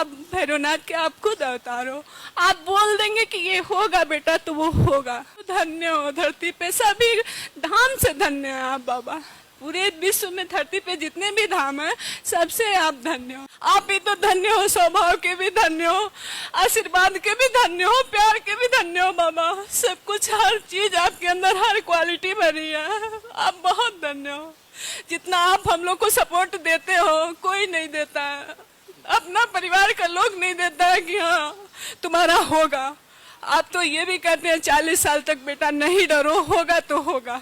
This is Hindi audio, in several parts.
आप भैरवनाथ के आप खुद अवतार हो। आप बोल देंगे कि ये होगा बेटा तो वो होगा। धन्य हो धरती पे सभी धाम से धन्य है आप बाबा। पूरे विश्व में धरती पे जितने भी धाम है सबसे आप धन्य हो। आप ही तो धन्य हो, स्वभाव के भी धन्य हो, आशीर्वाद के भी धन्य हो, प्यार के भी धन्य हो बाबा। सब कुछ हर चीज आपके अंदर हर क्वालिटी भरी है। आप बहुत धन्य हो। जितना आप हम लोग को सपोर्ट देते हो कोई नहीं देता है। अपना परिवार का लोग नहीं देता है कि हाँ तुम्हारा होगा। आप तो ये भी कहते हैं 40 साल तक बेटा नहीं डरो, होगा तो होगा।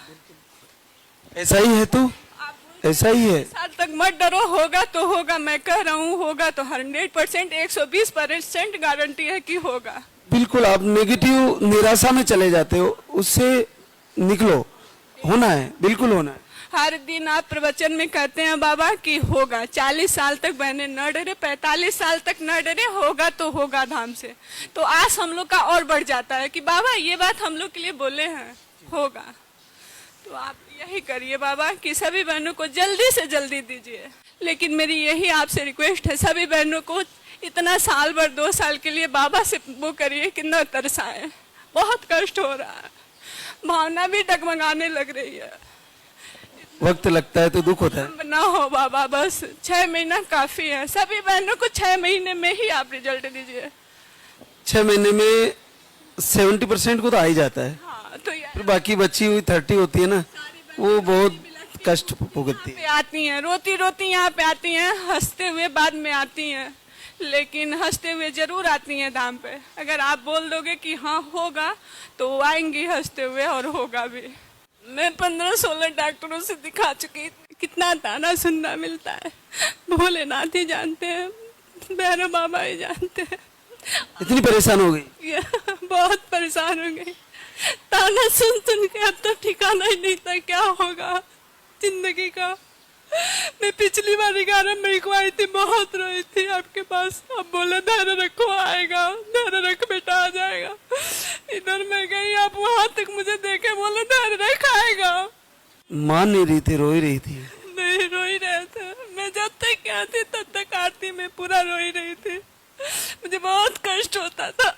ऐसा ही है तो ऐसा ही है। साल तक मत डरो, होगा तो होगा। मैं कह रहा हूँ होगा तो 100% 120% गारंटी है कि होगा। बिल्कुल आप नेगेटिव निराशा में चले जाते हो, उससे निकलो। होना है, बिल्कुल होना है। हर दिन आप प्रवचन में कहते हैं बाबा कि होगा। 40 साल तक बहने न डरे, 45 साल तक न डरे, होगा तो होगा धाम से। तो आस हम लोग का और बढ़ जाता है कि बाबा ये बात हम लोग के लिए बोले हैं, होगा। तो आप यही करिए बाबा कि सभी बहनों को जल्दी से जल्दी दीजिए। लेकिन मेरी यही आपसे रिक्वेस्ट है, सभी बहनों को इतना साल भर 2 साल के लिए बाबा से वो करिए कि न तरसाए। बहुत कष्ट हो रहा है, भावना भी डगमगाने लग रही है। वक्त लगता है तो दुख होता है। ना हो बाबा, बस 6 महीना काफी है। सभी बहनों को 6 महीने में ही आप रिजल्ट दीजिए। 6 महीने में 70% को तो आ ही जाता है। हाँ, तो फिर बाकी बची हुई 30 होती है ना, वो बहुत कष्ट भुगतती है। आती हैं, रोती रोती यहाँ पे आती हैं, हंसते हुए बाद में आती हैं, लेकिन हंसते हुए जरूर आती हैं धाम पे। अगर आप बोल दोगे कि हाँ होगा तो वो आएंगी हंसते हुए और होगा भी। मैं 15-16 डॉक्टरों से दिखा चुकी, कितना ताना सुनना मिलता है। भोलेनाथ ही जानते हैं, भैरव बाबा ही जानते हैं। इतनी परेशान हो गई? बहुत परेशान हो गई। ताना सुन सुन के अब तो ठिकाना ही नहीं था क्या होगा जिंदगी का। मैं पिछली बार 11 मई को आई थी, बहुत रोई थी आपके पास। अब बोले धैर्य रखो, आएगा, धैर्य रख बेटा आ जाएगा। इधर मैं गई, आप वहां तक मुझे देखे बोले धैर्य रख आएगा। मान नहीं रही थी, रोई रही थी? नहीं, रोई रहे थे। मैं जब तक आती तब तक आरती में पूरा रोई रही थी। मुझे बहुत कष्ट होता था।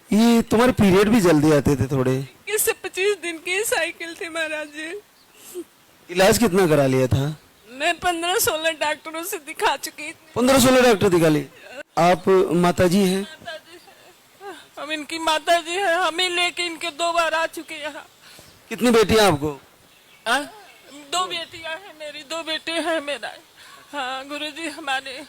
ये तुम्हारे पीरियड भी जल्दी आते थे थोड़े? 21 से 25 दिन की साइकिल थी महाराज जी। इलाज कितना करा लिया था? मैं 15-16 डॉक्टरों से दिखा चुकी। 15-16 डॉक्टर दिखा लिए। आप माताजी हैं? हम इनकी माता जी है। हम ही लेके इनके 2 बार आ चुके यहाँ। कितनी बेटियां आपको? 2 बेटियां हैं मेरी, 2 बेटे हैं मेरा। हाँ गुरुजी हमारे।